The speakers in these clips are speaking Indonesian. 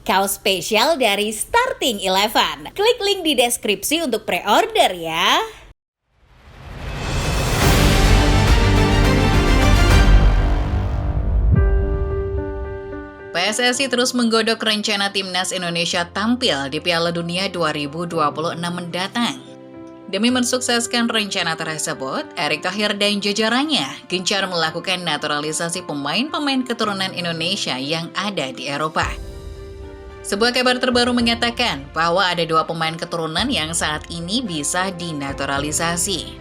kaos spesial dari Starting Eleven. Klik link di deskripsi untuk pre-order ya. PSSI terus menggodok rencana timnas Indonesia tampil di Piala Dunia 2026 mendatang. Demi mensukseskan rencana tersebut, Erick Thohir dan jajarannya gencar melakukan naturalisasi pemain-pemain keturunan Indonesia yang ada di Eropa. Sebuah kabar terbaru mengatakan bahwa ada 2 pemain keturunan yang saat ini bisa dinaturalisasi.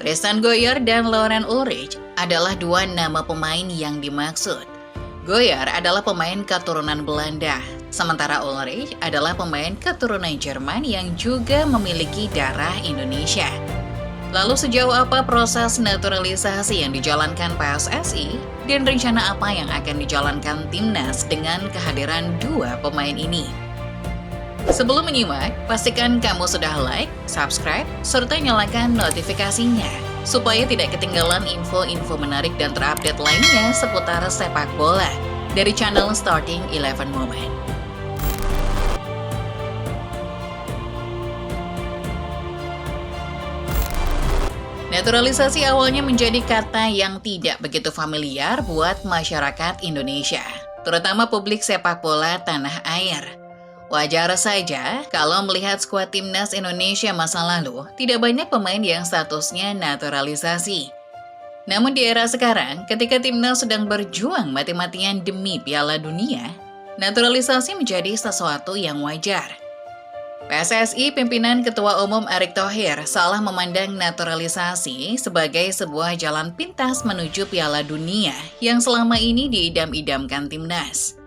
Tristan Goyer dan Laurent Ulrich adalah 2 nama pemain yang dimaksud. Goyer adalah pemain keturunan Belanda, sementara Ulrich adalah pemain keturunan Jerman yang juga memiliki darah Indonesia. Lalu sejauh apa proses naturalisasi yang dijalankan PSSI dan rencana apa yang akan dijalankan timnas dengan kehadiran 2 pemain ini? Sebelum menyimak, pastikan kamu sudah like, subscribe, serta nyalakan notifikasinya supaya tidak ketinggalan info-info menarik dan terupdate lainnya seputar sepak bola dari channel Starting Eleven Moment. Naturalisasi awalnya menjadi kata yang tidak begitu familiar buat masyarakat Indonesia, terutama publik sepak bola tanah air. Wajar saja kalau melihat skuad timnas Indonesia masa lalu, tidak banyak pemain yang statusnya naturalisasi. Namun di era sekarang, ketika timnas sedang berjuang mati-matian demi Piala Dunia, naturalisasi menjadi sesuatu yang wajar. PSSI pimpinan Ketua Umum Erick Thohir salah memandang naturalisasi sebagai sebuah jalan pintas menuju Piala Dunia yang selama ini diidam-idamkan timnas.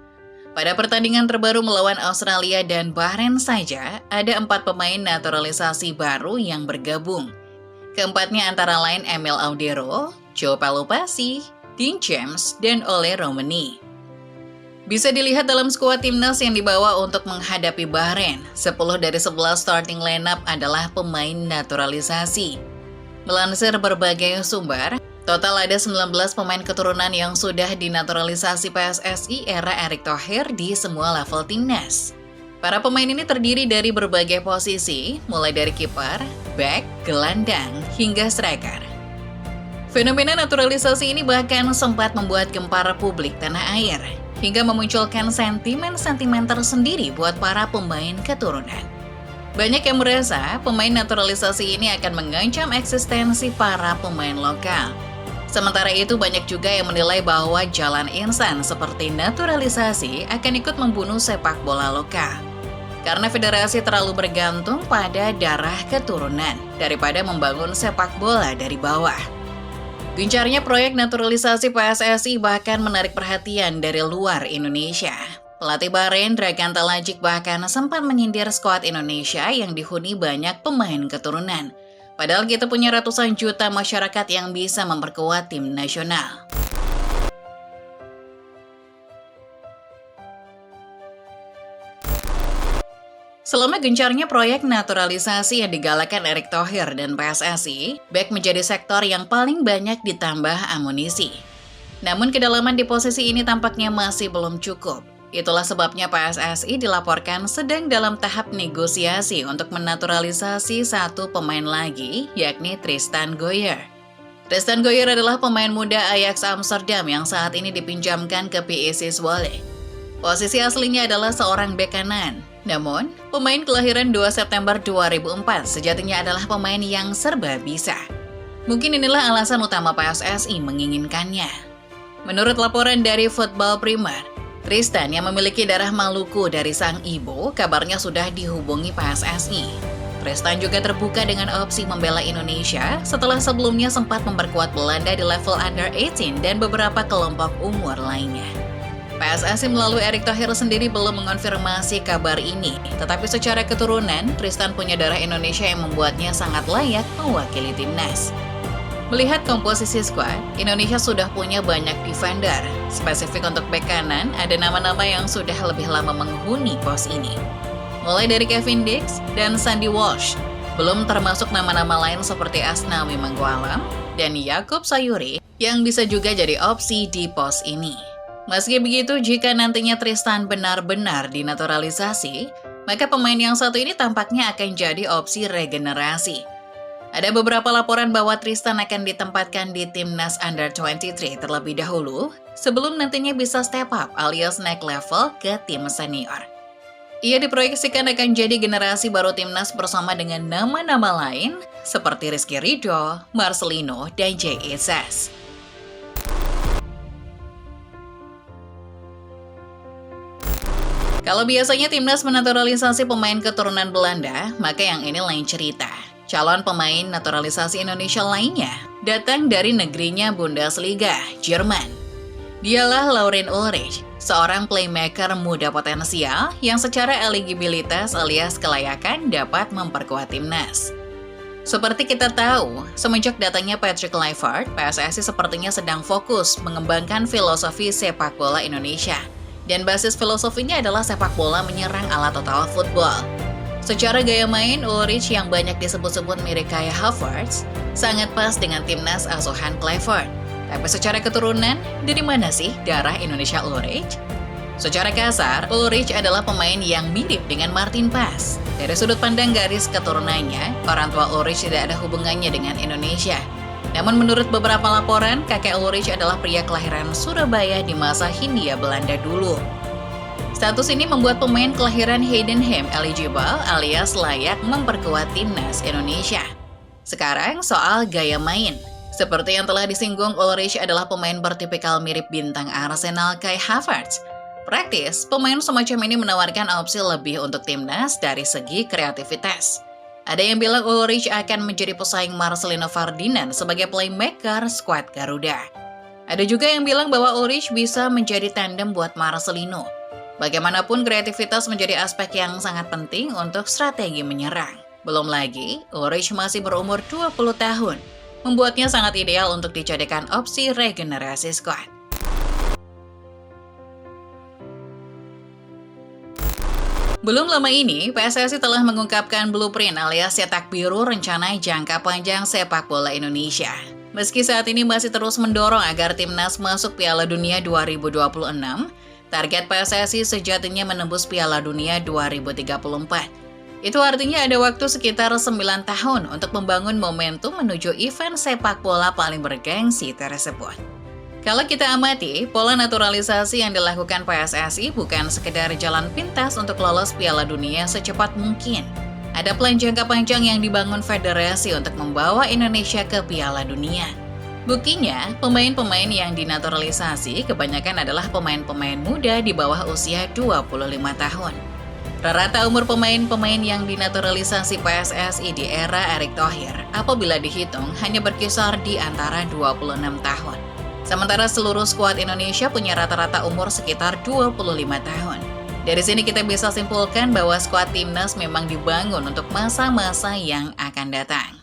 Pada pertandingan terbaru melawan Australia dan Bahrain saja, ada 4 pemain naturalisasi baru yang bergabung. Keempatnya antara lain Emil Audero, Joe Pelupasi, Dean James, dan Ole Romani. Bisa dilihat dalam skuad timnas yang dibawa untuk menghadapi Bahrain, 10 dari 11 starting lineup adalah pemain naturalisasi. Melansir berbagai sumber, total ada 19 pemain keturunan yang sudah dinaturalisasi PSSI era Erick Thohir di semua level timnas. Para pemain ini terdiri dari berbagai posisi, mulai dari kiper, back, gelandang, hingga striker. Fenomena naturalisasi ini bahkan sempat membuat gempar publik tanah air, hingga memunculkan sentimen-sentimen tersendiri buat para pemain keturunan. Banyak yang merasa pemain naturalisasi ini akan mengancam eksistensi para pemain lokal. Sementara itu banyak juga yang menilai bahwa jalan instan seperti naturalisasi akan ikut membunuh sepak bola lokal. Karena federasi terlalu bergantung pada darah keturunan daripada membangun sepak bola dari bawah. Gencarnya proyek naturalisasi PSSI bahkan menarik perhatian dari luar Indonesia. Pelatih Bahrain Dragan Talajik bahkan sempat menyindir skuad Indonesia yang dihuni banyak pemain keturunan. Padahal kita punya ratusan juta masyarakat yang bisa memperkuat tim nasional. Selama gencarnya proyek naturalisasi yang digalakan Erick Thohir dan PSSI, back menjadi sektor yang paling banyak ditambah amunisi. Namun kedalaman di posisi ini tampaknya masih belum cukup. Itulah sebabnya PSSI dilaporkan sedang dalam tahap negosiasi untuk menaturalisasi 1 pemain lagi, yakni Tristan Goyer. Tristan Goyer adalah pemain muda Ajax Amsterdam yang saat ini dipinjamkan ke PSV Zwolle. Posisi aslinya adalah seorang bek kanan. Namun, pemain kelahiran 2 September 2004 sejatinya adalah pemain yang serba bisa. Mungkin inilah alasan utama PSSI menginginkannya. Menurut laporan dari Football Premier, Tristan yang memiliki darah Maluku dari sang ibu, kabarnya sudah dihubungi PSSI. Tristan juga terbuka dengan opsi membela Indonesia setelah sebelumnya sempat memperkuat Belanda di level under 18 dan beberapa kelompok umur lainnya. PSSI melalui Erick Thohir sendiri belum mengonfirmasi kabar ini, tetapi secara keturunan, Tristan punya darah Indonesia yang membuatnya sangat layak mewakili timnas. Melihat komposisi skuad, Indonesia sudah punya banyak defender. Spesifik untuk bek kanan, ada nama-nama yang sudah lebih lama menghuni pos ini. Mulai dari Kevin Dix dan Sandy Walsh, belum termasuk nama-nama lain seperti Asnawi Mangkualam dan Yakub Sayuri yang bisa juga jadi opsi di pos ini. Meski begitu, jika nantinya Tristan benar-benar dinaturalisasi, maka pemain yang satu ini tampaknya akan jadi opsi regenerasi. Ada beberapa laporan bahwa Tristan akan ditempatkan di timnas Under-23 terlebih dahulu, sebelum nantinya bisa step up alias naik level ke tim senior. Ia diproyeksikan akan jadi generasi baru timnas bersama dengan nama-nama lain seperti Rizky Ridho, Marcelino, dan J.E. Sass. Kalau biasanya timnas menaturalisasi pemain keturunan Belanda, maka yang ini lain cerita. Calon pemain naturalisasi Indonesia lainnya datang dari negerinya Bundesliga, Jerman. Dialah Lauren Ulrich, seorang playmaker muda potensial yang secara eligibilitas alias kelayakan dapat memperkuat timnas. Seperti kita tahu, semenjak datangnya Patrick Kluivert, PSSI sepertinya sedang fokus mengembangkan filosofi sepak bola Indonesia. Dan basis filosofinya adalah sepak bola menyerang ala total football. Secara gaya main, Ulrich yang banyak disebut-sebut mirip Kai Havertz sangat pas dengan timnas asuhan Kluivert. Tapi secara keturunan, dari mana sih darah Indonesia Ulrich? Secara kasar, Ulrich adalah pemain yang mirip dengan Martin Paes. Dari sudut pandang garis keturunannya, orang tua Ulrich tidak ada hubungannya dengan Indonesia. Namun menurut beberapa laporan, kakek Ulrich adalah pria kelahiran Surabaya di masa Hindia Belanda dulu. Status ini membuat pemain kelahiran Heidenheim eligible alias layak memperkuat timnas Indonesia. Sekarang soal gaya main. Seperti yang telah disinggung, Ulrich adalah pemain bertipikal mirip bintang Arsenal Kai Havertz. Praktis, pemain semacam ini menawarkan opsi lebih untuk timnas dari segi kreativitas. Ada yang bilang Ulrich akan menjadi pesaing Marcelino Ferdinand sebagai playmaker skuad Garuda. Ada juga yang bilang bahwa Ulrich bisa menjadi tandem buat Marcelino. Bagaimanapun, kreativitas menjadi aspek yang sangat penting untuk strategi menyerang. Belum lagi, Ulrich masih berumur 20 tahun, membuatnya sangat ideal untuk dijadikan opsi regenerasi skuad. Belum lama ini, PSSI telah mengungkapkan blueprint alias cetak biru rencana jangka panjang sepak bola Indonesia. Meski saat ini masih terus mendorong agar timnas masuk Piala Dunia 2026, target PSSI sejatinya menembus Piala Dunia 2034. Itu artinya ada waktu sekitar 9 tahun untuk membangun momentum menuju event sepak bola paling bergengsi tersebut. Kalau kita amati, pola naturalisasi yang dilakukan PSSI bukan sekedar jalan pintas untuk lolos Piala Dunia secepat mungkin. Ada plan jangka panjang yang dibangun federasi untuk membawa Indonesia ke Piala Dunia. Buktinya, pemain-pemain yang dinaturalisasi kebanyakan adalah pemain-pemain muda di bawah usia 25 tahun. Rata umur pemain-pemain yang dinaturalisasi PSSI di era Erick Thohir apabila dihitung hanya berkisar di antara 26 tahun. Sementara seluruh skuad Indonesia punya rata-rata umur sekitar 25 tahun. Dari sini kita bisa simpulkan bahwa skuad timnas memang dibangun untuk masa-masa yang akan datang.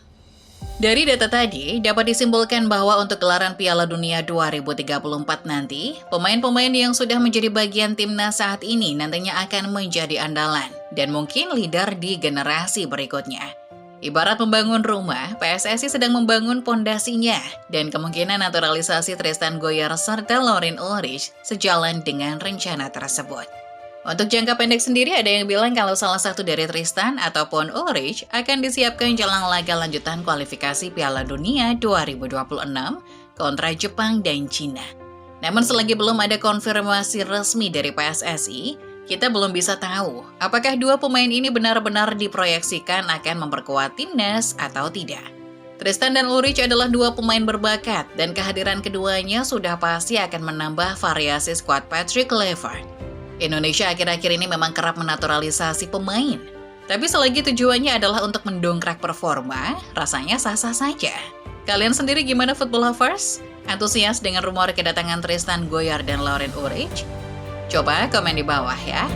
Dari data tadi, dapat disimpulkan bahwa untuk gelaran Piala Dunia 2034 nanti, pemain-pemain yang sudah menjadi bagian timnas saat ini nantinya akan menjadi andalan dan mungkin leader di generasi berikutnya. Ibarat membangun rumah, PSSI sedang membangun pondasinya dan kemungkinan naturalisasi Tristan Goyer serta Lauren Ulrich sejalan dengan rencana tersebut. Untuk jangka pendek sendiri ada yang bilang kalau salah satu dari Tristan ataupun Ulrich akan disiapkan jelang laga lanjutan kualifikasi Piala Dunia 2026 kontra Jepang dan Cina. Namun selagi belum ada konfirmasi resmi dari PSSI, kita belum bisa tahu apakah dua pemain ini benar-benar diproyeksikan akan memperkuat timnas atau tidak. Tristan dan Ulrich adalah dua pemain berbakat dan kehadiran keduanya sudah pasti akan menambah variasi skuad Patrick Kluivert. Indonesia akhir-akhir ini memang kerap menaturalisasi pemain. Tapi selagi tujuannya adalah untuk mendongkrak performa, rasanya sah-sah saja. Kalian sendiri gimana football lovers? Antusias dengan rumor kedatangan Tristan Goyer dan Lauren Ulrich? Coba komen di bawah ya.